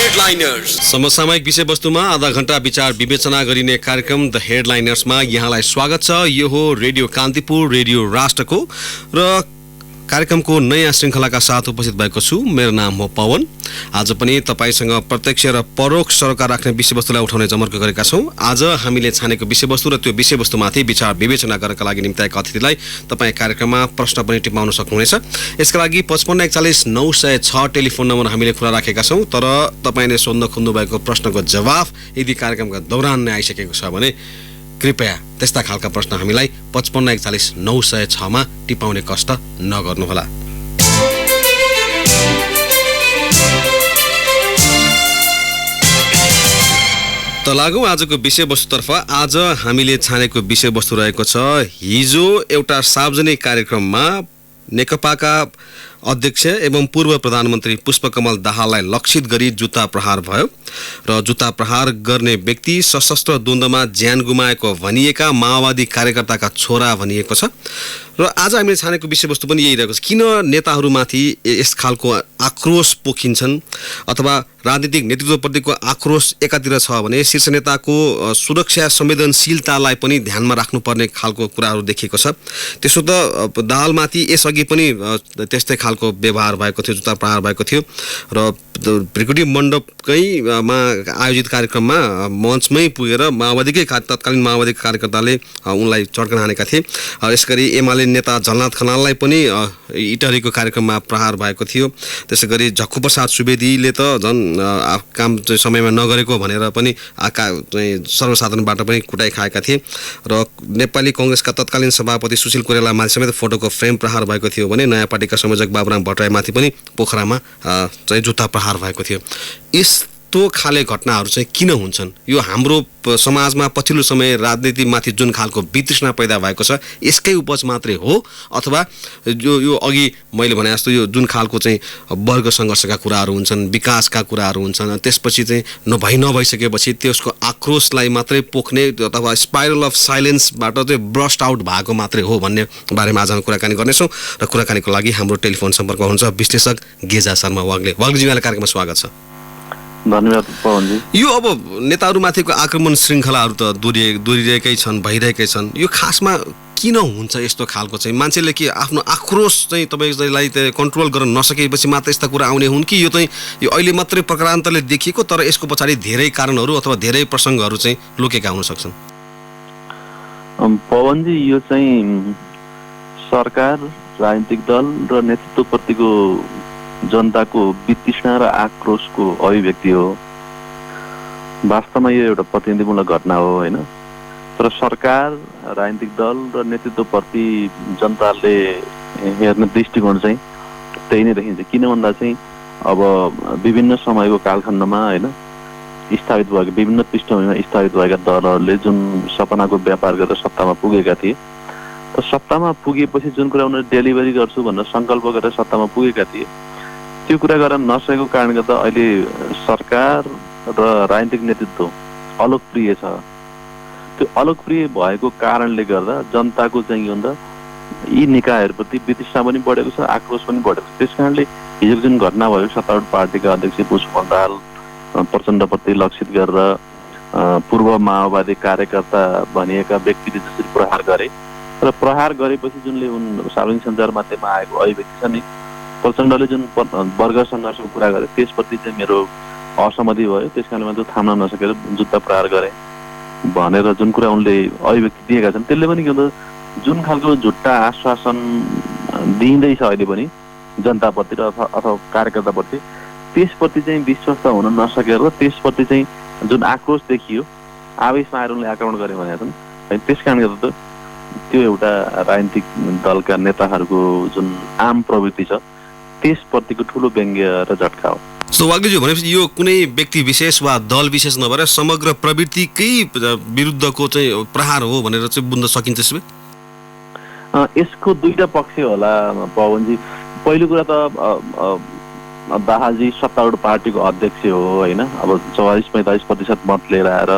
Headliners समसामयिक विषयवस्तुमा आधा घण्टा विचार विवेचना गरिने कार्यक्रम द हेडलाइनर्समा यहाँलाई स्वागत छ। यो हो रेडियो कान्तिपुर, रेडियो राष्ट्रको र कार्यक्रमको नयाँ श्रृङ्खलाका साथ उपस्थित भएको छु। मेरो नाम हो पवन। आज पनि तपाईसँग प्रत्यक्ष र परोक्ष सरोकार राख्ने विषयवस्तुलाई उठाउने जमर्को गरेका छौँ। आज हामीले छानेको विषयवस्तु र त्यो विषयवस्तुमाथि विचार विवेचना गर्नका लागि निम्ताएका अतिथिलाई तपाईँ कार्यक्रममा प्रश्न पनि टिपाउन सक्नुहुनेछ। यसका लागि 55 41 906 टेलिफोन नम्बर हामीले खुला राखेका छौँ। तर तपाईँले सोध्न खोज्नु भएको प्रश्नको जवाफ यदि कार्यक्रमका दौरान नै आइसकेको छ भने कृपया त्यस्ता खालका प्रश्न हामीलाई 55 41 906 मा टिपाउने कष्ट नगर्नुहोला। त लागौँ आजको विषयवस्तुतर्फ। आज हामीले छानेको विषयवस्तु रहेको छ, हिजो एउटा सार्वजनिक कार्यक्रममा नेकपाका अध्यक्ष एवं पूर्व प्रधानमन्त्री पुष्पकमल दाहाललाई लक्षित गरी जुत्ता प्रहार भयो र जुत्ता प्रहार गर्ने व्यक्ति सशस्त्र द्वन्द्वमा ज्यान गुमाएको भनिएका माओवादी कार्यकर्ताका छोरा भनिएको छ। र आज हामीले छानेको विषयवस्तु पनि यही रहेको छ, किन नेताहरूमाथि यस खालको आक्रोश पोखिन्छन् अथवा राजनीतिक नेतृत्वप्रतिको आक्रोश एकातिर छ भने शीर्ष नेताको सुरक्षा संवेदनशीलतालाई पनि ध्यानमा राख्नुपर्ने खालको कुराहरू देखिएको छ। त्यसो त दाहालमाथि यसअघि पनि त्यस्तै खालको व्यवहार भएको थियो, जुत्ता प्रहार भएको थियो र भ्रिकुटी मण्डपकैमा आयोजित कार्यक्रममा मञ्चमै पुगेर माओवादीकै तत्कालीन माओवादी कार्यकर्ताले उनलाई चड्कन हानेका थिए। यसगरी एमाले नेता झलनाथ खनाललाई पनि इटहरीको कार्यक्रममा प्रहार भएको थियो। त्यसै गरी झक्कु प्रसाद सुवेदीले त झन् काम समयमा नगरेको भनेर पनि सर्वसाधारणबाट पनि कुटाइ खाएका थिए र नेपाली कङ्ग्रेसका तत्कालीन सभापति सुशील कोइरालामाथि समेत फोटोको फ्रेम प्रहार भएको थियो भने नयाँ पार्टीका संयोजक बाबुराम भट्टराईमाथि पनि पोखरामा चाहिँ जुत्ता प्रहार भएको थियो। यस्तो खाले घटनाहरू चाहिँ किन हुन्छन्? यो हाम्रो समाजमा पछिल्लो समय राजनीतिमाथि जुन खालको वितृष्णा पैदा भएको छ यसकै उपज मात्रै हो अथवा यो अघि मैले भने जस्तो यो जुन खालको चाहिँ वर्ग सङ्घर्षका कुराहरू हुन्छन्, विकासका कुराहरू हुन्छन्, त्यसपछि चाहिँ नभइसकेपछि त्यसको आक्रोशलाई मात्रै पोख्ने अथवा स्पाइरल अफ साइलेन्सबाट चाहिँ ब्रस्ट आउट भएको मात्रै हो भन्ने बारेमा आज कुराकानी गर्नेछौँ। र कुराकानीको लागि हाम्रो टेलिफोन सम्पर्क हुन्छ विश्लेषक गेजा शर्मा वाग्ले। वाग्लेजीलाई कार्यक्रममा स्वागत छ। धन्यवाद पवनजी। यो अब नेताहरूमाथिको आक्रमण श्रृङ्खलाहरू त दोहोरिरहेकै छन्, भइरहेकै छन्। यो खासमा किन हुन्छ यस्तो खालको चाहिँ? मान्छेले के आफ्नो आक्रोश चाहिँ तपाईँलाई कन्ट्रोल गर्न नसकेपछि मात्र यस्ता कुरा आउने हुन् कि यो चाहिँ यो अहिले मात्रै प्रकारान्तरले देखिएको तर यसको पछाडि धेरै कारणहरू अथवा धेरै प्रसङ्गहरू चाहिँ लुकेका हुन सक्छन्? पवनजी, यो चाहिँ सरकार, राजनीतिक दल र नेतृत्वप्रतिको जनताको वितृष्णा र आक्रोशको अभिव्यक्ति हो। वास्तवमा यो एउटा प्रतिनिधिमूलक घटना हो होइन। तर सरकार, राजनीतिक दल र नेतृत्वप्रति जनताले हेर्ने दृष्टिकोण चाहिँ त्यही नै देखिन्छ। किन भन्दा चाहिँ अब विभिन्न समयको कालखण्डमा होइन स्थापित भएको विभिन्न पृष्ठभूमिमा स्थापित भएका दलहरूले जुन सपनाको व्यापार गरेर सत्तामा पुगेका थिए, र सत्तामा पुगेपछि जुन कुरा उनीहरूले डेलिभरी गर्छु भनेर सङ्कल्प गरेर सत्तामा पुगेका थिए त्यो कुरा गर्न नसकेको कारणले गर्दा अहिले सरकार र राजनीतिक नेतृत्व अलोकप्रिय छ। त्यो अलोकप्रिय भएको कारणले गर्दा जनताको चाहिँ के भन्दा यी निकायहरूप्रति वितृष्णा पनि बढेको छ, आक्रोश पनि बढेको छ। त्यस कारणले हिजो जुन घटना भयो, सत्तारूढ पार्टीका अध्यक्ष पुष्पकमल दाहाल प्रचण्डप्रति लक्षित गरेर पूर्व माओवादी कार्यकर्ता भनिएका व्यक्तिले जसरी प्रहार गरे र प्रहार गरेपछि जुनले सार्वजनिक सञ्चार माध्यममा आएको अभिव्यक्ति छ नि, प्रचण्डले जुन वर्ग सङ्घर्षको कुरा गरे त्यसप्रति चाहिँ मेरो असहमति भयो। त्यस कारणले मैले थाम्न नसकेर जुत्ता प्रहार गरेँ भनेर जुन कुरा उनले अभिव्यक्ति दिएका छन् त्यसले पनि के भन्छ जुन खालको झुट्टा आश्वासन दिइँदैछ अहिले पनि जनताप्रति र अथवा कार्यकर्ताप्रति, त्यसप्रति चाहिँ विश्वस्त हुन नसकेर त्यसप्रति चाहिँ जुन आक्रोश देखियो, आवेशमा आएर उनले आक्रमण गरे भनेका छन्। त्यस कारणले गर्दा त्यो एउटा राजनीतिक दलका नेताहरूको जुन आम प्रवृत्ति छ त्यसप्रतिको ठुलो व्यङ्ग्य र झट्का हो। वाग्लेज्यू, भनेपछि यो कुनै व्यक्ति विशेष वा दल विशेष नभएर समग्र प्रवृत्तिकै विरुद्धको चाहिँ प्रहार हो भनेर चाहिँ बुझ्न सकिन्छ? यसको दुईटा पक्ष होला पवनजी। पहिलो कुरा त दाहालजी सत्तारूढ पार्टीको अध्यक्ष हो होइन। अब 44-45% मत लिएर आएर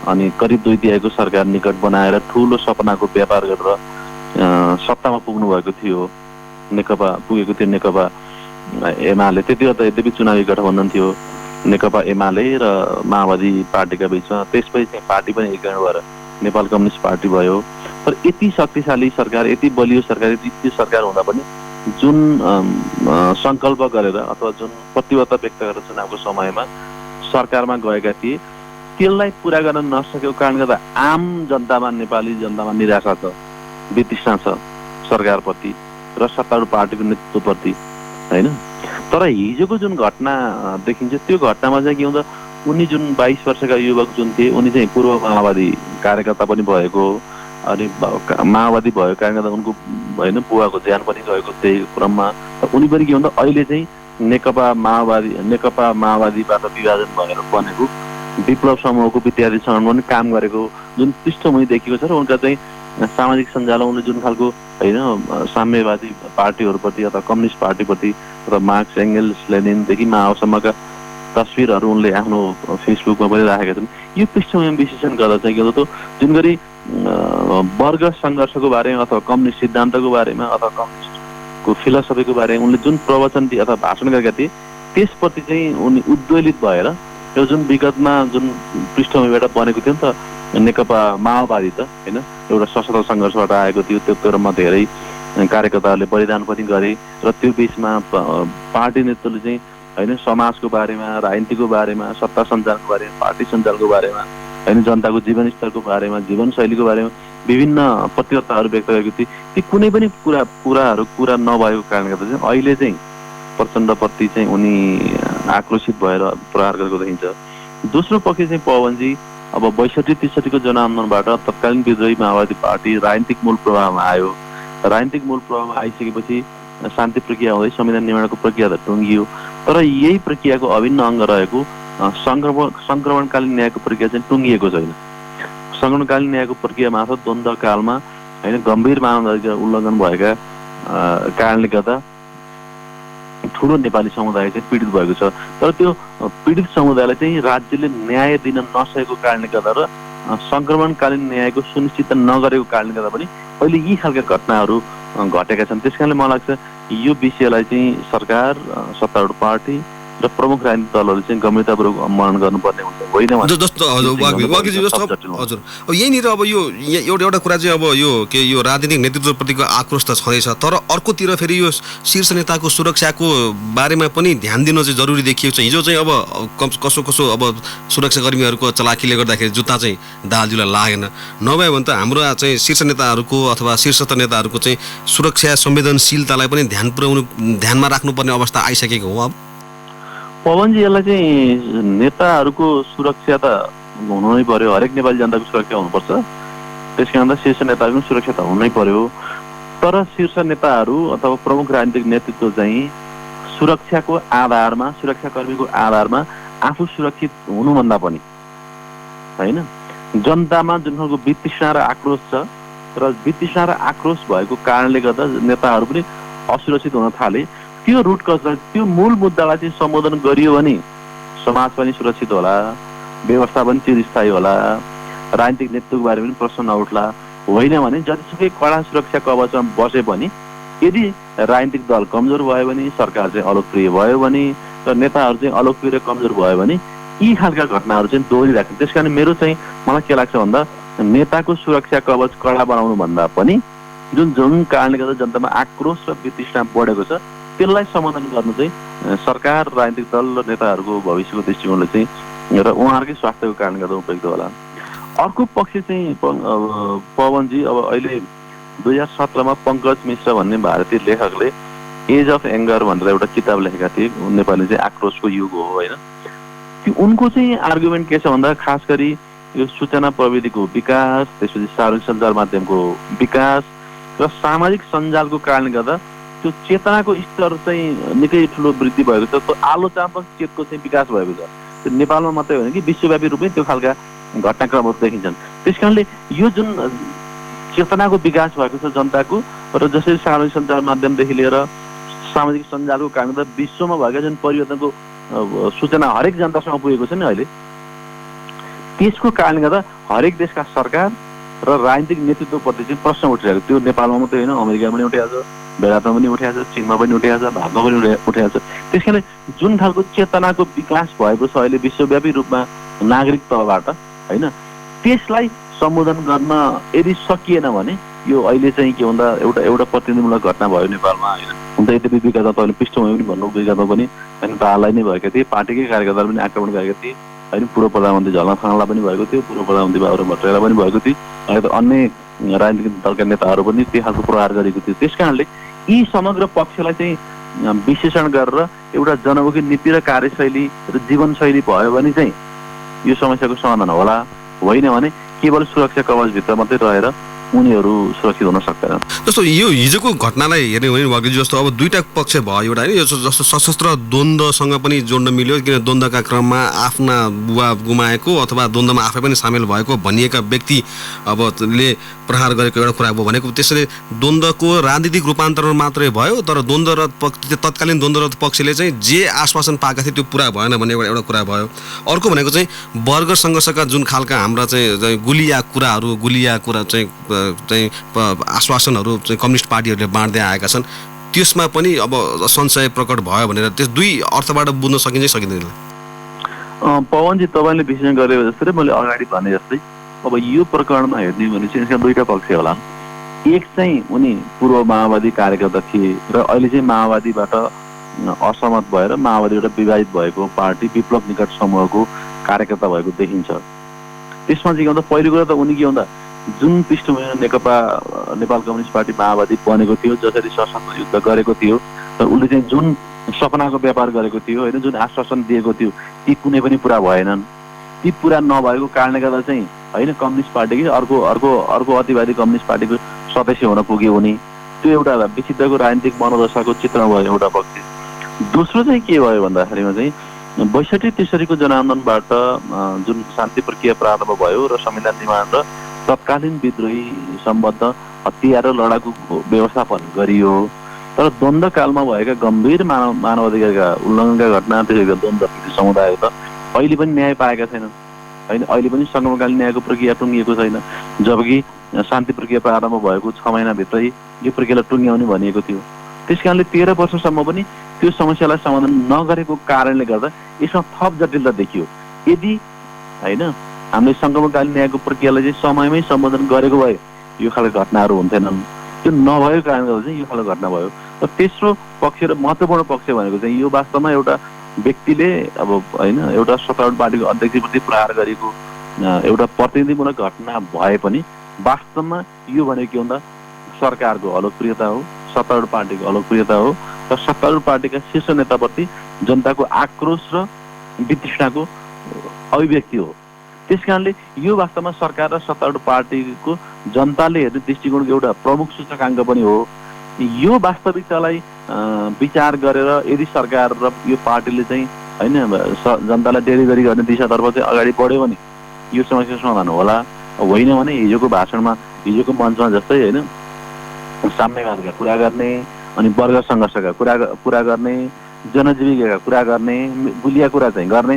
अनि करिब 2 तिहाईको सरकार निकट बनाएर ठुलो सपनाको व्यापार गरेर सत्तामा पुग्नु भएको थियो। नेकपा पुगेको थियो, नेकपा एमाले। त्यति बेला त यद्यपि चुनावी गठबन्धन थियो नेकपा एमाले र माओवादी पार्टीका बिचमा, त्यसपछि चाहिँ पार्टी पनि एकीकरण भएर नेपाल कम्युनिस्ट पार्टी भयो। तर यति शक्तिशाली सरकार, यति बलियो सरकार, यति सरकार हुँदा पनि जुन सङ्कल्प गरेर अथवा जुन प्रतिबद्धता व्यक्त गरेर चुनावको समयमा सरकारमा गएका थिए, त्यसलाई पुरा गर्न नसकेको कारणले गर्दा आम जनतामा, नेपाली जनतामा निराशा छ, वितृष्णा छ सरकारप्रति र सत्तारूढ पार्टीको नेतृत्वप्रति, होइन। तर हिजोको जुन घटना देखिन्छ त्यो घटनामा चाहिँ के हुन्छ, उनी जुन 22 वर्षका युवक जुन थिए, उनी चाहिँ पूर्व माओवादी कार्यकर्ता पनि भएको, अनि माओवादी भएको कारणले गर्दा उनको होइन बुवाको ज्यान पनि गएको त्यही क्रममा। उनी पनि के हुन्छ, अहिले चाहिँ नेकपा माओवादीबाट विभाजन भएर बनेको विप्लव समूहको विद्यार्थी सङ्गठनमा पनि काम गरेको जुन पृष्ठभूमि देखिएको छ र उनका चाहिँ सामाजिक सञ्जालमा उनले जुन खालको होइन साम्यवादी पार्टीहरूप्रति अथवा कम्युनिस्ट पार्टीप्रति अथवा मार्क्स, एङ्गेल्स, लेनिनदेखि माओसम्मका तस्विरहरू उनले आफ्नो फेसबुकमा पनि राखेका छन्। यो पृष्ठभूमि विश्लेषण गर्दा चाहिँ के हुन्छ, जुन गरी वर्ग सङ्घर्षको बारेमा अथवा कम्युनिस्ट सिद्धान्तको बारेमा अथवा कम्युनिस्टको फिलोसफीको बारेमा उनले जुन प्रवचन दिए अथवा भाषण गरेका थिए, त्यसप्रति चाहिँ उनी उद्वेलित भएर यो जुन विगतमा जुन पृष्ठभूमिबाट बनेको थियो नि त नेकपा माओवादी, त होइन एउटा सशस्त्र सङ्घर्षबाट आएको थियो, त्यो क्रममा धेरै कार्यकर्ताहरूले बलिदान पनि गरे र त्यो बिचमा पार्टी नेतृत्वले चाहिँ होइन समाजको बारेमा, राजनीतिको बारेमा, सत्ता सञ्चालको बारेमा, पार्टी सञ्चालको बारेमा, होइन जनताको जीवनस्तरको बारेमा, जीवनशैलीको बारेमा विभिन्न प्रतिबद्धताहरू व्यक्त गरेको थिए। ती कुनै पनि कुरा नभएको कारणले गर्दा चाहिँ अहिले चाहिँ प्रचण्डप्रति चाहिँ उनी आक्रोशित भएर प्रहार गरेको देखिन्छ। दोस्रो पक्ष चाहिँ पवनजी अब 62-63 जनआन्दोलनबाट तत्कालीन विद्रोही माओवादी पार्टी राजनीतिक मूल प्रवाहमा आयो। राजनीतिक मूल प्रवाहमा आइसकेपछि शान्ति प्रक्रिया हुँदै संविधान निर्माणको प्रक्रिया त टुङ्गियो, तर यही प्रक्रियाको अभिन्न अङ्ग रहेको सङ्क्रमणकालीन न्यायको प्रक्रिया चाहिँ टुङ्गिएको छैन। सङ्क्रमणकालीन न्यायको प्रक्रिया मार्फत द्वन्द्वकालमा होइन गम्भीर मानवाधिकार उल्लङ्घन भएका कारणले गर्दा ठुलो नेपाली समुदाय चाहिँ पीडित भएको छ। तर त्यो पीडित समुदायलाई चाहिँ राज्यले न्याय दिन नसकेको कारणले गर्दा र सङ्क्रमणकालीन न्यायको सुनिश्चित नगरेको कारणले गर्दा पनि अहिले यी खालका घटनाहरू घटेका छन्। त्यस कारणले मलाई लाग्छ यो विषयलाई चाहिँ सरकार, सत्तारूढ पार्टी र प्रमुख राजनीतिक दलहरू चाहिँ गम्भीरतापूर्वक अनुमोदन गर्नुपर्ने हुन्छ, होइन जस्तो हजुर। अब यहीँनिर अब यो एउटा कुरा चाहिँ अब यो राजनीतिक नेतृत्वप्रतिको आक्रोश त छँदैछ, तर अर्कोतिर फेरि यो शीर्ष नेताको सुरक्षाको बारेमा पनि ध्यान दिन चाहिँ जरुरी देखिएको छ। हिजो चाहिँ अब कसो अब सुरक्षाकर्मीहरूको चलाखीले गर्दाखेरि जुत्ता चाहिँ दाजुलाई लागेन, नभए भने त हाम्रो चाहिँ शीर्ष नेताहरूको अथवा शीर्षस्थ नेताहरूको चाहिँ सुरक्षा संवेदनशीलतालाई पनि ध्यानमा राख्नुपर्ने अवस्था आइसकेको हो। अब पवनजी यसलाई चाहिँ नेताहरूको सुरक्षा त हुनु नै पर्यो, हरेक नेपाली जनताको सुरक्षा हुनुपर्छ, त्यस कारण शीर्ष नेताहरूको सुरक्षा त हुनै पर्यो। तर शीर्ष नेताहरू अथवा प्रमुख राजनीतिक नेतृत्व चाहिँ सुरक्षाको आधारमा, सुरक्षाकर्मीको आधारमा आफू सुरक्षित हुनुभन्दा पनि होइन जनतामा जुन खालको वितृष्णा र आक्रोश छ र वितृष्णा र आक्रोश भएको कारणले गर्दा नेताहरू पनि असुरक्षित हुन थाले। त्यो रुट कजलाई, त्यो मूल मुद्दालाई चाहिँ सम्बोधन गरियो भने समाज पनि सुरक्षित होला, व्यवस्था पनि चिरस्थायी होला, राजनीतिक नेतृत्वको बारेमा पनि प्रश्न नउठ्ला। होइन भने जतिसुकै कडा सुरक्षा कवचमा बसे पनि यदि राजनीतिक दल कमजोर भयो भने, सरकार चाहिँ अलोकप्रिय भयो भने र नेताहरू चाहिँ अलोकप्रिय र कमजोर भयो भने यी खालका घटनाहरू चाहिँ दोहोरिराख्छ। त्यस कारण मेरो चाहिँ मलाई के लाग्छ भन्दा नेताको सुरक्षा कवच कडा बनाउनु भन्दा पनि जुन कारणले गर्दा जनतामा आक्रोश र वितृष्णा बढेको छ त्यसलाई समाधान गर्नु चाहिँ सरकार, राजनीतिक दल र नेताहरूको भविष्यको दृष्टिकोणले चाहिँ र उहाँहरूकै स्वास्थ्यको कारणले गर्दा उपयुक्त होला। अर्को पक्ष चाहिँ पवनजी अब अहिले 2017मा पङ्कज मिश्र भन्ने भारतीय लेखकले एज अफ एङ्गर भनेर एउटा किताब लेखेका थिए। नेपाली चाहिँ आक्रोशको युग हो होइन। उनको चाहिँ आर्गुमेन्ट के छ भन्दा खास गरी यो सूचना प्रविधिको विकास, त्यसपछि सार्वजनिक सञ्चार माध्यमको विकास र सामाजिक सञ्जालको कारणले गर्दा त्यो चेतनाको स्तर चाहिँ निकै ठुलो वृद्धि भएको छ। त्यो आलोचनात्मक चेतको चाहिँ विकास भएको छ। त्यो नेपालमा मात्रै होइन कि विश्वव्यापी रूपमै त्यो खालका घटनाक्रमहरू देखिन्छन्। त्यस कारणले यो जुन चेतनाको विकास भएको छ जनताको र जसरी सार्वजनिक सञ्चार माध्यमदेखि लिएर सामाजिक सञ्जालको कारणले गर्दा विश्वमा भएका जुन परिवर्तनको सूचना हरेक जनतासँग पुगेको छ नि अहिले, त्यसको कारणले गर्दा हरेक देशका सरकार र राजनीतिक नेतृत्वप्रति चाहिँ प्रश्न उठिरहेको। त्यो नेपालमा मात्रै होइन, अमेरिकामा पनि उठिरहेको छ, बेलायतमा पनि उठाएको छ, चीनमा पनि उठाएको छ, भारतमा पनि उठाएको छ। त्यस कारणले जुन खालको चेतनाको विकास भएको छ अहिले विश्वव्यापी रूपमा नागरिक तहबाट होइन, त्यसलाई सम्बोधन गर्न यदि सकिएन भने यो अहिले चाहिँ के भन्दा एउटा प्रतिनिधिमूलक घटना भयो नेपालमा होइन। हुन त यद्यपि विगतमा तपाईँले पृष्ठभूमि पनि भन्नु, विगतमा पनि होइन दाहाललाई नै भएका थिए, पार्टीकै कार्यकर्ताले पनि आक्रमण गरेका थिए होइन। पूर्व प्रधानमन्त्री झलनाथ खनाललाई पनि भएको थियो, पूर्व प्रधानमन्त्री बाबुराम भट्टराईलाई पनि भएको थियो, अहिले त अन्य राजनीतिक दलका नेताहरू पनि त्यो खालको प्रहार गरेको थियो। त्यस कारणले यी समग्र पक्षलाई चाहिँ विश्लेषण गरेर एउटा जनमुखी नीति र कार्यशैली र जीवनशैली भयो भने चाहिँ यो समस्याको समाधान होला, होइन भने केवल सुरक्षा कवचभित्र मात्रै रहेर उनीहरू सुरक्षित हुन सक्दैनन्। जस्तो यो हिजोको घटनालाई हेर्ने हो भने वाग्लेजी जस्तो अब दुईटा पक्ष भयो एउटा होइन, यो जस्तो सशस्त्र द्वन्द्वसँग पनि जोड्न मिल्यो, किन द्वन्द्वका क्रममा आफ्ना बुवा गुमाएको अथवा द्वन्द्वमा आफै पनि सामेल भएको भनिएका व्यक्ति अब ले प्रहार गरेको एउटा कुरा भयो भनेको। त्यसैले द्वन्द्वको राजनीतिक रूपान्तरण मात्रै भयो, तर तत्कालीन द्वन्द्वरत पक्षले चाहिँ जे आश्वासन पाएका थिए त्यो पुरा भएन भन्ने एउटा कुरा भयो। अर्को भनेको चाहिँ वर्ग सङ्घर्षका जुन खालका हाम्रा चाहिँ गुलिया कुरा चाहिँ आश्वासनहरू चाहिँ कम्युनिस्ट पार्टीहरूले बाँड्दै आएका छन्, त्यसमा पनि अब संशय प्रकट भयो भनेर त्यस दुई अर्थबाट बुझ्न सकिन्छ सकिँदैन? पवनजी तपाईँले विश्लेषण गरेको जस्तै मैले अगाडि भने जस्तै अब यो प्रकरणमा हेर्ने भने चाहिँ यसका दुईटा पक्ष होला। एक चाहिँ उनी पूर्व माओवादी कार्यकर्ता थिए र अहिले चाहिँ माओवादीबाट असहमत भएर माओवादीबाट विभाजित भएको पार्टी विप्लव निकट समूहको कार्यकर्ता भएको देखिन्छ। त्यसमा चाहिँ के भन्दा पहिलो कुरा त उनी के भन्दा जुन पृष्ठभूमिमा नेपाल कम्युनिस्ट पार्टी माओवादी बनेको थियो, जसरी सशस्त्र युद्ध गरेको थियो र उसले चाहिँ जुन सपनाको व्यापार गरेको थियो होइन, जुन आश्वासन दिएको थियो ती कुनै पनि पुरा भएनन्। ती पुरा नभएको कारणले गर्दा चाहिँ होइन कम्युनिस्ट पार्टीकै अर्को अतिवादी कम्युनिस्ट पार्टीको सदस्य हुन पुग्यो उनी। त्यो एउटा विचित्रको राजनीतिक मनोदशाको चित्र भयो एउटा पक्ष। दोस्रो चाहिँ के भयो भन्दाखेरिमा चाहिँ 62-63 को जनआन्दोलनबाट जुन शान्ति प्रक्रिया प्रारम्भ भयो र संविधान निर्माण र तत्कालीन विद्रोही सम्बद्ध हतियार र लडाकु व्यवस्थापन गरियो, तर द्वन्द्वकालमा भएका गम्भीर मानवाधिकारका उल्लङ्घनका घटना त्यसैका द्वन्द्वपीडित समुदाय त अहिले पनि न्याय पाएका छैनन् होइन। अहिले पनि सङ्गमकालीन न्यायको प्रक्रिया टुङ्गिएको छैन, जबकि शान्ति प्रक्रिया प्रारम्भ भएको 6 महिनाभित्रै यो प्रक्रियालाई टुङ्ग्याउने भनिएको थियो। त्यस कारणले 13 वर्षसम्म पनि त्यो समस्यालाई समाधान नगरेको कारणले गर्दा यसमा थप जटिलता देखियो। यदि होइन हामीले सङ्गमकालीन न्यायको प्रक्रियालाई चाहिँ समयमै सम्बोधन गरेको भए यो खालको घटनाहरू हुन्थेनन्। त्यो नभएको कारणले गर्दा चाहिँ यो खालको घटना भयो। र तेस्रो पक्ष र महत्त्वपूर्ण पक्ष भनेको चाहिँ यो वास्तवमा एउटा व्यक्तिले अब होइन एउटा सत्तारूढ पार्टीको अध्यक्षप्रति प्रहार गरेको एउटा प्रतिनिधिमूलक घटना भए पनि वास्तवमा यो भनेको के भन्दा सरकारको अलोकप्रियता हो, सत्तारूढ पार्टीको अलोकप्रियता हो र सत्तारूढ पार्टीका शीर्ष नेताप्रति जनताको आक्रोश र वितृष्णाको अभिव्यक्ति हो। त्यस कारणले यो वास्तवमा सरकार र सत्तारूढ पार्टीको जनताले हेर्ने दृष्टिकोणको एउटा प्रमुख सूचकाङ्क पनि हो। यो वास्तविकतालाई विचार गरेर यदि सरकार र यो पार्टीले चाहिँ होइन जनतालाई डेलिभरी गर्ने दिशातर्फ चाहिँ अगाडि बढ्यो भने यो समस्या समाधान होला, होइन भने हिजोको भाषणमा हिजोको मञ्चमा जस्तै होइन साम्यवादका कुरा गर्ने अनि वर्ग सङ्घर्षका कुरा गर्ने, जनजीविकाका कुरा गर्ने, गुलिया कुरा चाहिँ गर्ने,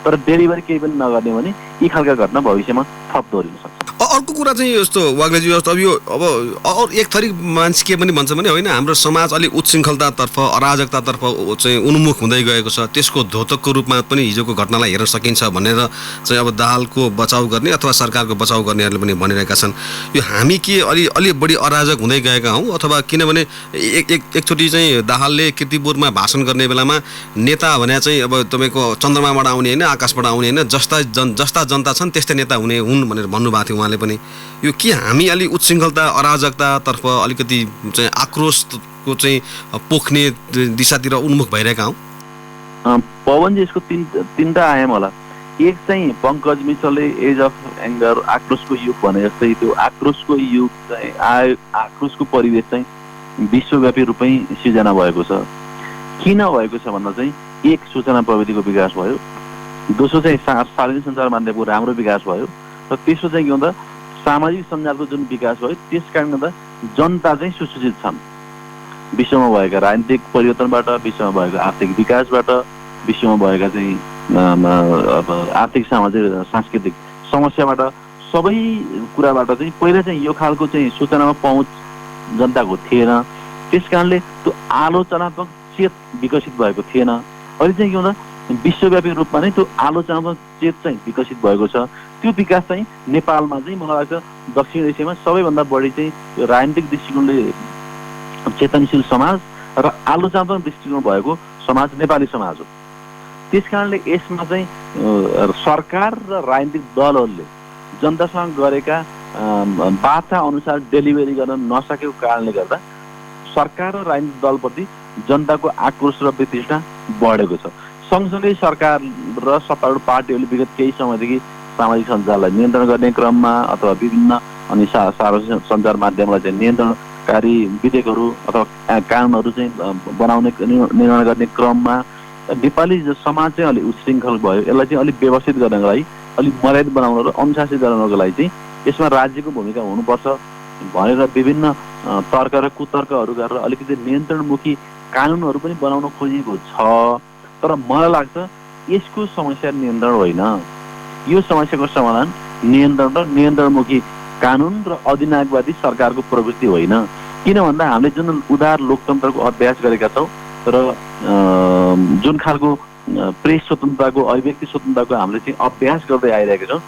तर डेलिभरी केही पनि नगर्ने भने यी खालका घटना भविष्यमा थप दोहोरिन सक्छ। अर्को कुरा चाहिँ यस्तो वाग्लेजी जस्तो अब यो अब एक थरी मान्छे के पनि भन्छ भने होइन हाम्रो समाज अलिक उच्छृङ्खलतातर्फ अराजकतातर्फ चाहिँ उन्मुख हुँदै गएको छ, त्यसको द्योतकको रूपमा पनि हिजोको घटनालाई हेर्न सकिन्छ भनेर चाहिँ अब दाहालको बचाउ गर्ने अथवा सरकारको बचाउ गर्नेहरूले पनि भनिरहेका छन्। यो हामी के अलि बढी अराजक हुँदै गएका हौँ अथवा किनभने एकचोटि चाहिँ दाहालले कीर्तिपुरमा भाषण गर्ने बेलामा नेता भने चाहिँ अब तपाईँको चन्द्रमाबाट आउने होइन आकाशबाट आउने होइन, जस्ता जनता छन् त्यस्तै नेता हुने हुन् भनेर भन्नुभएको थियो उहाँले पनि। यो के हामी अलि उच्छृङ्खलता अराजकतातर्फ अलिकति चाहिँ आक्रोशको चाहिँ पोख्ने दिशातिर उन्मुख भइरहेका हौँ? पवनजी यसको तीनटा आयाम होला। एक चाहिँ पङ्कज मिश्रले एज अफ एङ्गर आक्रोशको युग भने जस्तै त्यो आक्रोशको युग चाहिँ आक्रोशको परिवेश चाहिँ विश्वव्यापी रूपमै सिर्जना भएको छ। किन भएको छ भन्दा चाहिँ एक सूचना प्रविधिको विकास भयो, दोस्रो चाहिँ सार्वजनिक सञ्चार माध्यमको राम्रो विकास भयो र तेस्रो चाहिँ के भन्दा सामाजिक सञ्जालको जुन विकास भयो त्यस कारणले गर्दा जनता चाहिँ सुसूचित छन्। विश्वमा भएका राजनीतिक परिवर्तनबाट, विश्वमा भएको आर्थिक विकासबाट, विश्वमा भएका चाहिँ आर्थिक सामाजिक सांस्कृतिक समस्याबाट सबै कुराबाट चाहिँ पहिला चाहिँ यो खालको चाहिँ सूचनामा पहुँच जनताको थिएन। त्यस कारणले त्यो आलोचनात्मक चेत विकसित भएको थिएन। अहिले चाहिँ के भन्दा विश्वव्यापी रूपमा नै त्यो आलोचनात्मक चेत चाहिँ विकसित भएको छ। त्यो विकास चाहिँ नेपालमा चाहिँ मलाई लाग्छ दक्षिण एसियामा सबैभन्दा बढी चाहिँ यो राजनीतिक दृष्टिकोणले चेतनशील समाज र आलोचनात्मक दृष्टिकोण भएको समाज नेपाली समाज हो। त्यस कारणले यसमा चाहिँ सरकार र राजनीतिक दलहरूले जनतासँग गरेका वाचा अनुसार डेलिभरी गर्न नसकेको कारणले गर्दा सरकार र राजनीतिक दलप्रति जनताको आक्रोश र वितृष्णा बढेको छ। सँगसँगै सरकार र सत्तारूढ पार्टीहरूले विगत केही समयदेखि सामाजिक सञ्जाललाई नियन्त्रण गर्ने क्रममा अथवा विभिन्न अनि सार्वजनिक सञ्चार माध्यमलाई चाहिँ नियन्त्रणकारी विधेयकहरू अथवा कानुनहरू चाहिँ बनाउने निर्माण गर्ने क्रममा नेपाली समाज चाहिँ अलिक उच्छृङ्खल भयो। यसलाई चाहिँ अलिक व्यवस्थित गर्नको लागि, अलिक मर्यादित बनाउन र अनुशासित गराउनको लागि चाहिँ यसमा राज्यको भूमिका हुनुपर्छ भनेर विभिन्न तर्क र कुतर्कहरू गरेर अलिकति नियन्त्रणमुखी कानुनहरू पनि बनाउन खोजिएको छ। तर मलाई लाग्छ यसको समस्या नियन्त्रण होइन, यो समस्याको समाधान नियन्त्रण र नियन्त्रणमुखी कानुन र अधिनायकवादी सरकारको प्रवृत्ति होइन। किन भन्दा हामीले जुन उदार लोकतन्त्रको अभ्यास गरेका छौँ र जुन खालको प्रेस स्वतन्त्रताको अभिव्यक्ति स्वतन्त्रताको हामीले चाहिँ अभ्यास गर्दै आइरहेका छौँ,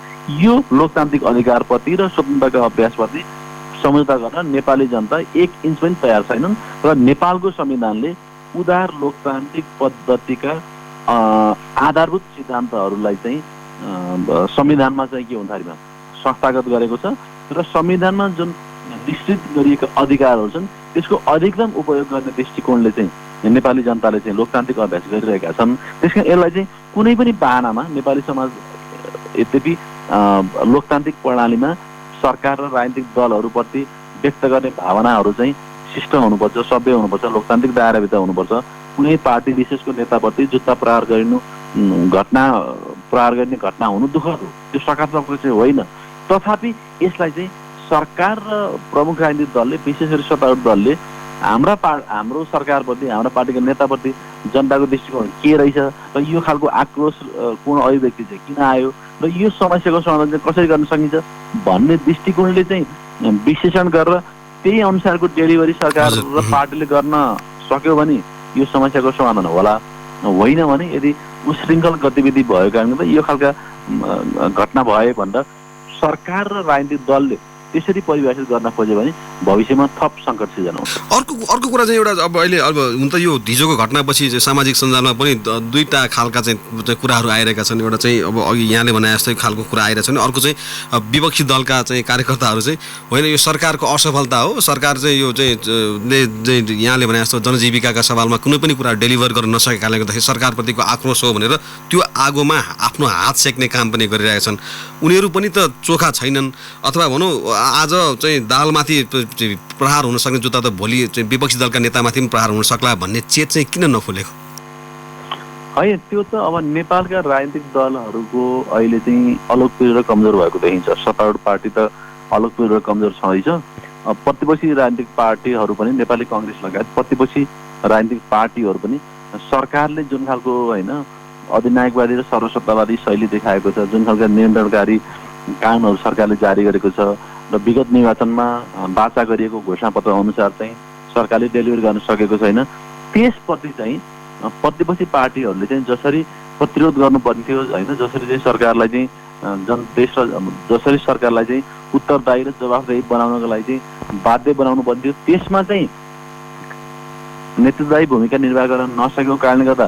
यो लोकतान्त्रिक अधिकारप्रति र स्वतन्त्रताको अभ्यासप्रति सम्झौता गर्न नेपाली जनता एक इन्च पनि तयार छैनन् र नेपालको संविधानले उदार लोकतान्त्रिक पद्धतिका आधारभूत सिद्धान्तहरूलाई चाहिँ संविधानमा चाहिँ के भन्दाखेरिमा संस्थागत गरेको छ र संविधानमा जुन निश्चित गरिएका अधिकारहरू छन् त्यसको अधिकतम उपयोग गर्ने दृष्टिकोणले चाहिँ नेपाली जनताले चाहिँ लोकतान्त्रिक अभ्यास गरिरहेका छन्। त्यसकारण यसलाई चाहिँ कुनै पनि बाहनामा नेपाली समाज यद्यपि लोकतान्त्रिक प्रणालीमा सरकार र राजनीतिक दलहरूप्रति व्यक्त गर्ने भावनाहरू चाहिँ शिष्ट हुनुपर्छ, सभ्य हुनुपर्छ, लोकतान्त्रिक दायराभित्र हुनुपर्छ। कुनै पार्टी विशेषको नेताप्रति जुत्ता प्रहार गर्ने घटना हुनु दुःखद हो, त्यो सकारात्मक चाहिँ होइन। तथापि यसलाई चाहिँ सरकार र प्रमुख राजनीतिक दलले विशेष गरी सत्तारूढ दलले हाम्रो सरकारप्रति, हाम्रो पार्टीको नेताप्रति जनताको दृष्टिकोण के रहेछ र यो खालको आक्रोशपूर्ण अभिव्यक्ति चाहिँ किन आयो र यो समस्याको समाधान चाहिँ कसरी गर्न सकिन्छ भन्ने दृष्टिकोणले चाहिँ विश्लेषण गरेर त्यही अनुसारको डेलिभरी सरकार र पार्टीले गर्न सक्यो भने यो समस्याको समाधान होला। होइन भने यदि उच्छृङ्खल गतिविधि भएको कारणले यो खालका घटना भए भनेर सरकार र राजनीतिक दलले त्यसरी परिभाषित गर्न खोज्यो भने भविष्यमा थप सङ्कट सिर्जना हुन्छ। अर्को कुरा चाहिँ एउटा अब अहिले अब हुन त यो हिजोको घटनापछि चाहिँ सामाजिक सञ्जालमा पनि दुईटा खालका चाहिँ कुराहरू आइरहेका छन्। एउटा चाहिँ अब अघि यहाँले भने जस्तै खालको कुरा आइरहेको छ भने अर्को चाहिँ विपक्षी दलका चाहिँ कार्यकर्ताहरू चाहिँ होइन यो सरकारको असफलता हो, सरकार चाहिँ यो चाहिँ यहाँले भने जस्तो जनजीविकाका सवालमा कुनै पनि कुरा डेलिभर गर्न नसकेको कारणले गर्दाखेरि सरकारप्रतिको आक्रोश हो भनेर त्यो आगोमा आफ्नो हात सेक्ने काम पनि गरिरहेका छन्। उनीहरू पनि त चोखा छैनन्, अथवा भनौँ आज चाहिँ दालमाथि प्रहार हुन सक्ने जुत्ता त भोलि चाहिँ विपक्षी दलका नेतामाथि पनि प्रहार हुन सक्ला भन्ने चेत चाहिँ किन नखोलेको? होइन, त्यो त अब नेपालका राजनीतिक दलहरूको अहिले चाहिँ अलोकप्रिय र कमजोर भएको देखिन्छ। सत्तारूढ पार्टी त अलोकप्रिय र कमजोर छँदैछ। प्रतिपक्षी राजनीतिक पार्टीहरू पनि नेपाली कङ्ग्रेस लगायत प्रतिपक्षी राजनीतिक पार्टीहरू पनि सरकारले जुन खालको होइन अधिनायकवादी र सर्वसत्तावादी शैली देखाएको छ, जुन खालका नियन्त्रणकारी कानुनहरू सरकारले जारी गरेको छ र विगत निर्वाचनमा वाचा गरिएको घोषणापत्र अनुसार चाहिँ सरकारले डेलिभर गर्न सकेको छैन, त्यसप्रति चाहिँ प्रतिपक्षी पार्टीहरूले चाहिँ जसरी प्रतिरोध गर्नुपर्ने थियो होइन, जसरी चाहिँ सरकारलाई चाहिँ जसरी सरकारलाई चाहिँ उत्तरदायी र जवाफदेही बनाउनको लागि चाहिँ बाध्य बनाउनु पर्ने थियो, त्यसमा चाहिँ नेतृत्वदायी भूमिका निर्वाह गर्न नसकेको कारणले गर्दा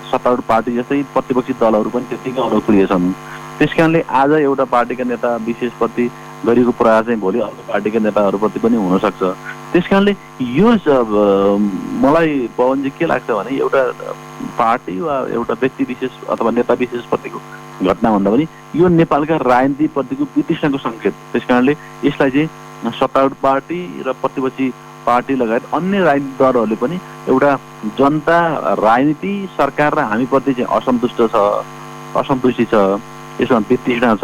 सत्तारूढ पार्टी जस्तै प्रतिपक्षी दलहरू पनि त्यत्तिकै अलोकप्रिय छन्। त्यसकारणले आज एउटा पार्टीका नेता विशेषप्रति गरेको प्रहार चाहिँ भोलि अर्को पार्टीका नेताहरूप्रति पनि हुनसक्छ। त्यसकारणले यो मलाई पवनजी के लाग्छ भने एउटा पार्टी वा एउटा व्यक्ति विशेष अथवा नेता विशेषप्रतिको घटना भन्दा पनि यो नेपालका राजनीतिप्रतिको वितृष्णाको सङ्केत। त्यसकारणले यसलाई चाहिँ सत्तारूढ पार्टी र प्रतिपक्षी पार्टी लगायत अन्य राजनीतिक दलहरूले पनि एउटा जनता, राजनीति, सरकार र हामीप्रति चाहिँ असन्तुष्टि छ, यसमा वितृष्णा छ।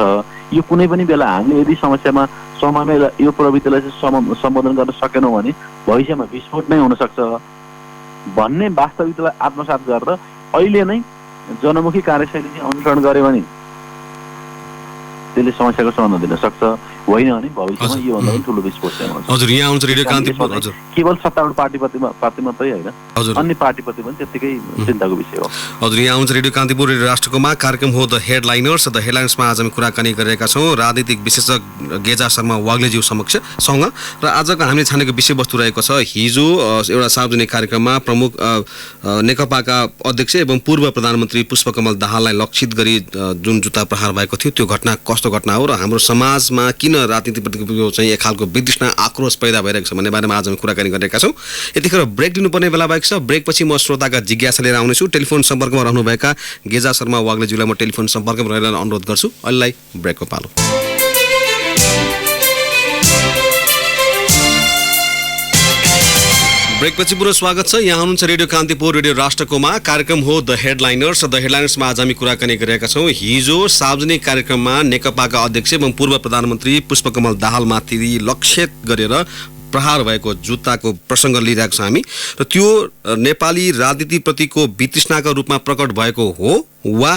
यो कुनै पनि बेला हामीले यदि समस्यामा समयमै यो प्रवृत्तिलाई चाहिँ सम्बोधन गर्न सकेनौँ भने भविष्यमा विस्फोट नै हुनसक्छ भन्ने वास्तविकतालाई आत्मसात गरेर अहिले नै जनमुखी कार्यशैली चाहिँ अनुसरण गर्यो भने त्यसले समस्याको समाधान दिन सक्छ। होइन भने भविष्यमा योभन्दा पनि ठुलो विस्फोट चाहिँ हुन्छ। हजुर, यहाँ आउनुहुन्छ रेडियो कान्तिपुर। हजुर, केवल सत्तारूढ पार्टी मात्रै होइन, हजुर, अन्य पार्टीप्रति पनि त्यत्तिकै चिन्ताको विषय हो। हजुर, यहाँ आउनुहुन्छ रेडियो कान्तिपुर रेडियो राष्ट्रकोमा। कार्यक्रम हो द हेडलाइनर्स। द हेडलाइनर्समा आज हामी कुराकानी गरिरहेका छौँ राजनीतिक विशेषज्ञ गेजा शर्मा वाग्लेज्यूसँग र आजको हामीले छानेको विषयवस्तु रहेको छ हिजो एउटा सार्वजनिक कार्यक्रममा प्रमुख नेकपाका अध्यक्ष एवं पूर्व प्रधानमन्त्री पुष्पकमल दाहाललाई लक्षित गरी जुन जुत्ता प्रहार भएको थियो त्यो घटना कस्तो घटना हो र हाम्रो समाजमा किन राजनीतिप्रति चाहिँ एक खालको वितृष्णा आक्रोश पैदा भइरहेको छ भन्ने बारेमा आज हामी कुराकानी गरिरहेका छौँ। यतिखेर ब्रेक लिनुपर्ने बेला भएको छ। ब्रेकपछि म श्रोताका जिज्ञासा लिएर आउनेछु। टेलिफोन सम्पर्कमा रहनुभएका गेजा शर्मा वाग्लेज्यूलाई म टेलिफोन सम्पर्कमा रहेर अनुरोध गर्छु। अहिलेलाई ब्रेकको पालो। ब्रेकपछि पुरो स्वागत छ। यहाँ हुनुहुन्छ रेडियो कान्तिपुर रेडियो राष्ट्रकोमा। कार्यक्रम हो द हेडलाइनर्स। द हेडलाइनर्समा आज हामी कुराकानी गरिरहेका छौँ हिजो सार्वजनिक कार्यक्रममा नेकपाका अध्यक्ष एवं पूर्व प्रधानमन्त्री पुष्पकमल दाहालमाथि लक्षित गरेर प्रहार भएको जुत्ताको प्रसङ्ग लिइरहेको छ हामी र त्यो नेपाली राजनीतिप्रतिको वितृष्णाका रूपमा प्रकट भएको हो वा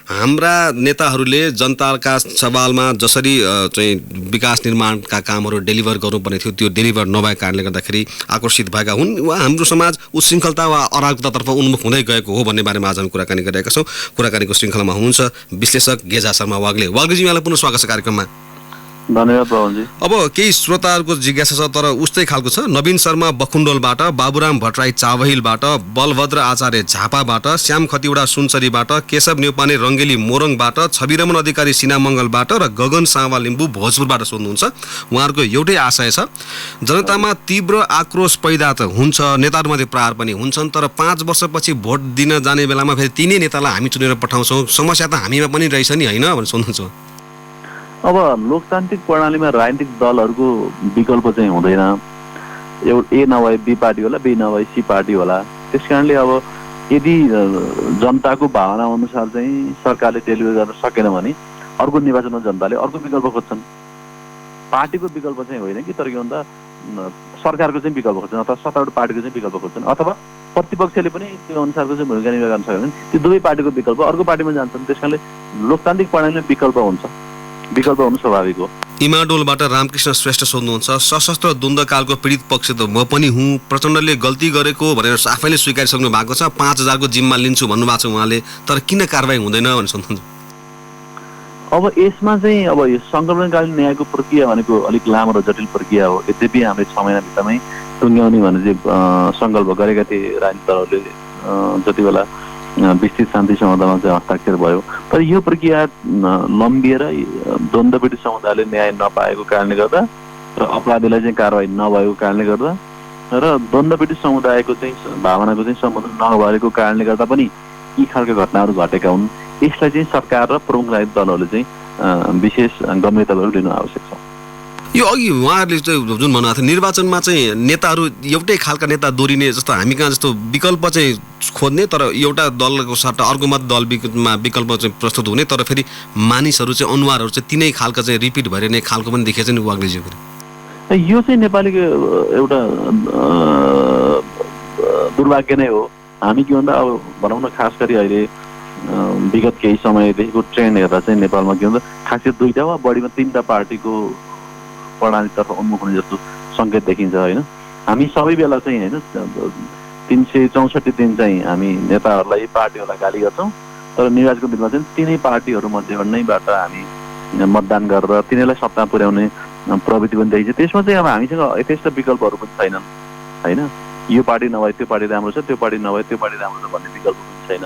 हाम्रा नेताहरूले जनताका सवालमा जसरी चाहिँ विकास निर्माणका कामहरू डेलिभर गर्नुपर्ने थियो त्यो डेलिभर नभएको कारणले गर्दाखेरि आकर्षित भएका हुन् वा हाम्रो समाज उशृङ्खलता वा अराजकतातर्फ उन्मुख हुँदै गएको हो भन्ने बारेमा आज हामी कुराकानी गरिरहेका छौँ। कुराकानीको श्रृङ्खलामा हुनुहुन्छ विश्लेषक गेजा शर्मा वाग्लेज्यू। यहाँलाई पुनः स्वागत छ कार्यक्रममा। धन्यवाद पवनजी। अब केही श्रोताहरूको जिज्ञासा छ तर उस्तै खालको छ। नवीन शर्मा बखुण्डोलबाट, बाबुराम भट्टराई चावहिलबाट, बलभद्र आचार्य झापाबाट, श्याम खतिवडा सुनसरीबाट, केशव न्यौपाने रङ्गेली मोरङबाट, छविरमन अधिकारी सिनामङ्गलबाट र गगन सावा लिम्बू भोजपुरबाट सोध्नुहुन्छ। उहाँहरूको एउटै आशय छ, जनतामा तीव्र आक्रोश पैदा त हुन्छ, नेताहरूमाथि प्रहार पनि हुन्छन्, तर 5 वर्षपछि भोट दिन जाने बेलामा फेरि तिनै नेतालाई हामी चुनेर पठाउँछौँ, समस्या त हामीमा पनि रहेछ नि होइन भनेर सोध्नुहुन्छ। अब लोकतान्त्रिक प्रणालीमा राजनीतिक दलहरूको विकल्प चाहिँ हुँदैन। ए नभए बी पार्टी होला, बी नभए सी पार्टी होला। त्यस कारणले अब यदि जनताको भावना अनुसार चाहिँ सरकारले डेलिभर गर्न सकेन भने अर्को निर्वाचनमा जनताले अर्को विकल्प खोज्छन्। पार्टीको विकल्प चाहिँ होइन कि, तर के भन्दा सरकारको चाहिँ विकल्प खोज्छन् अथवा सत्तारूढ पार्टीको चाहिँ विकल्प खोज्छन् अथवा प्रतिपक्षले पनि त्यो अनुसारको चाहिँ भूमिका निर्वाह गर्न सकेन त्यो दुवै पार्टीको विकल्प अर्को पार्टीमा जान्छन्। त्यस कारणले लोकतान्त्रिक प्रणालीमा विकल्प हुन्छ, विकल्प हुनु स्वाभाविक हो। इमाडोलबाट रामकृष्ण श्रेष्ठ सोध्नुहुन्छ, सशस्त्र द्वन्द्वकालको पीडित पक्ष त म पनि हुँ, प्रचण्डले गल्ती गरेको भनेर आफैले स्वीकारिसक्नु भएको छ, 5,000 को जिम्मा लिन्छु भन्नुभएको छ उहाँले, तर किन कारबाही हुँदैन भनेर सोध्नुहुन्छ। अब यसमा चाहिँ अब यो सङ्कलनकालीन न्यायको प्रक्रिया भनेको अलिक लामो र जटिल प्रक्रिया हो। यद्यपि हामीले 6 महिनाभित्रमै टुङ्ग्याउने भने चाहिँ सङ्कल्प गरेका थिए राजनीतिक दलहरूले जति बेला विस्तृत शान्ति सम्झौतामा चाहिँ हस्ताक्षर भयो। तर यो प्रक्रिया लम्बिएर द्वन्द्वपीडित समुदायले न्याय नपाएको कारणले गर्दा र अपराधीलाई चाहिँ कारवाही नभएको कारणले गर्दा र द्वन्द्वपीडित समुदायको चाहिँ भावनाको चाहिँ सम्बोधन नभएको कारणले गर्दा पनि यी खालका घटनाहरू घटेका हुन्। यसलाई चाहिँ सरकार र प्रमुख राजनीतिक दलहरूले चाहिँ विशेष गम्भीरतापूर्वक लिनु आवश्यक छ। यो अघि उहाँहरूले चाहिँ जुन भन्नुभएको थियो निर्वाचनमा चाहिँ नेताहरू एउटै खालका नेता दोहोरिने जस्तो हामी कहाँ जस्तो विकल्प चाहिँ खोज्ने तर एउटा दलको सट्टा अर्को मात्र दलमा विकल्प चाहिँ प्रस्तुत हुने तर फेरि मानिसहरू चाहिँ अनुहारहरू चाहिँ तिनै खालका चाहिँ रिपिट भइरहने खालको पनि देखिएको छ नि वाग्लेज्यू। यो चाहिँ नेपालीको एउटा दुर्भाग्य नै हो। हामी के भन्दा अब भनौँ न खास गरी अहिले विगत केही समयदेखिको ट्रेन्ड हेर्दा चाहिँ नेपालमा के भन्दा खासै 2टा वा बढीमा 3टा पार्टीको प्रणालीतर्फ उन्मुख हुने जस्तो सङ्केत देखिन्छ होइन। हामी सबै बेला चाहिँ होइन 364 दिन चाहिँ हामी नेताहरूलाई पार्टीहरूलाई गाली गर्छौँ तर निर्वाचनको दिनमा चाहिँ तिनै पार्टीहरू मध्येबाट नैबाट हामी मतदान गरेर तिनीहरूलाई सत्ता पुर्याउने प्रवृत्ति पनि देखिन्छ। त्यसमा चाहिँ अब हामीसँग यथेष्ट विकल्पहरू पनि छैनन् होइन। यो पार्टी नभए त्यो पार्टी राम्रो छ, त्यो पार्टी नभए त्यो पार्टी राम्रो छ भन्ने विकल्प पनि छैन।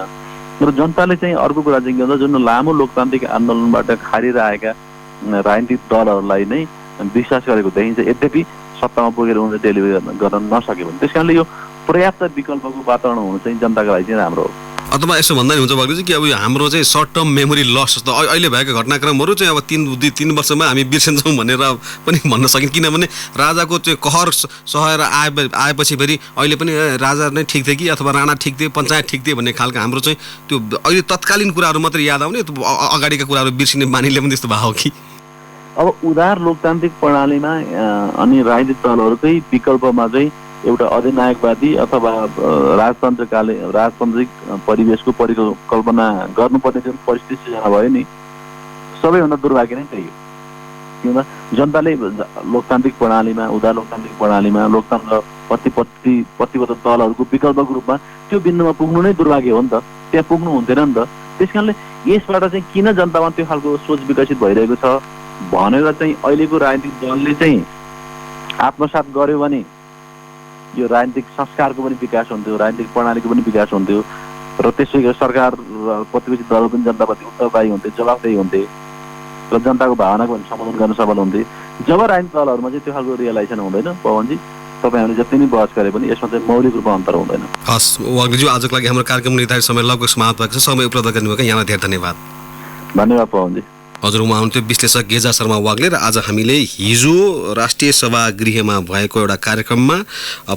र जनताले चाहिँ अर्को कुरा चाहिँ के भन्दा जुन लामो लोकतान्त्रिक आन्दोलनबाट खारिरहेका राजनीतिक दलहरूलाई नै विश्वास गरेको देखिन्छ। यद्यपि सत्तामा पुगेर उनले डेलिभरी गर्न नसके भने त्यस कारणले यो पर्याप्त विकल्पको वातावरण हुनु चाहिँ जनताको लागि चाहिँ राम्रो हो। अथवा यसो भन्दा नि हुन्छ वाग्लेज्यू कि अब यो हाम्रो चाहिँ सर्ट टर्म मेमोरी लस जस्तो अहिले भएका घटनाक्रमहरू चाहिँ अब 3 वर्षमा हामी बिर्सिन्छौँ भनेर पनि भन्न सकिन्छ। किनभने राजाको चाहिँ कहर सहेर आएपछि फेरि अहिले पनि राजा नै ठिक थियो कि अथवा राणा ठिक थियो, पञ्चायत ठिक थियो भन्ने खालको हाम्रो चाहिँ त्यो अहिले तत्कालीन कुराहरू मात्रै याद आउने अगाडिका कुराहरू बिर्सिने बानीले पनि त्यस्तो भयो कि। अब उदार लोकतान्त्रिक प्रणालीमा अनि राजनीतिक दलहरूकै विकल्पमा चाहिँ एउटा अधिनायकवादी अथवा राजतान्त्रिक परिवेशको परिकल्पना गर्नुपर्ने जुन परिस्थिति सिर्जना भयो नि सबैभन्दा दुर्भाग्य नै त्यही हो। के हुँदा जनताले लोकतान्त्रिक प्रणालीमा उदार लोकतान्त्रिक प्रणालीमा लोकतन्त्र प्रतिबद्ध दलहरूको विकल्पको रूपमा त्यो बिन्दुमा पुग्नु नै दुर्भाग्य हो नि त, त्यहाँ पुग्नु हुन्थेन नि त। त्यस कारणले यसबाट चाहिँ किन जनतामा त्यो खालको सोच विकसित भइरहेको छ भनेर चाहिँ अहिलेको राजनीतिक दलले चाहिँ आत्मसात गर्यो भने यो राजनीतिक संस्कारको पनि विकास हुन्थ्यो, राजनीतिक प्रणालीको पनि विकास हुन्थ्यो र त्यसै गरी सरकार र प्रतिपक्षी दल पनि जनताप्रति उत्तरदायी हुन्थे, जवाफदेही हुन्थे र जनताको भावनाको पनि सम्बोधन गर्न सफल हुन्थे। जब राजनीतिक दलहरूमा चाहिँ त्यो खालको रियलाइजेसन हुँदैन पवनजी, तपाईँहरूले जति नै बहस गरे पनि यसमा चाहिँ मौलिक रूपमा अन्तर हुँदैन। हस् वाग्लेज्यू, आजको लागि हाम्रो कार्यक्रम निर्धारित समय लगभग समाप्त भएको छ। समय उपलब्ध गर्नुभएको यहाँलाई धेरै धन्यवाद। धन्यवाद पवनजी। हजुर, उहाँ हुनुहुन्थ्यो विश्लेषक गेजा शर्मा वाग्ले र आज हामीले हिजो राष्ट्रिय सभागृहमा भएको एउटा कार्यक्रममा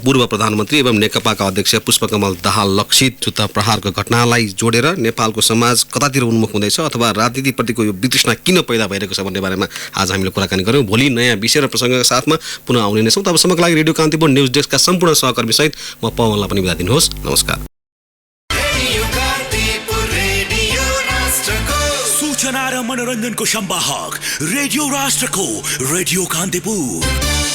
पूर्व प्रधानमन्त्री एवं नेकपाका अध्यक्ष पुष्पकमल दाहाल लक्षित जुत्ता प्रहारको घटनालाई जोडेर नेपालको समाज कतातिर उन्मुख हुँदैछ अथवा राजनीतिप्रतिको यो वितृष्णा किन पैदा भइरहेको छ भन्ने बारेमा आज हामीले कुराकानी गऱ्यौँ। भोलि नयाँ विषय र प्रसङ्गका साथमा पुनः आउने नै छौँ। तबसम्मको लागि रेडियो कान्तिपुर न्युज डेस्कका सम्पूर्ण सहकर्मीसहित म पवनलाई पनि बिदा दिनुहोस्। नमस्कार। सूचना र मनोरञ्जनको संवाहक रेडियो राष्ट्रको रेडियो कान्तिपुर।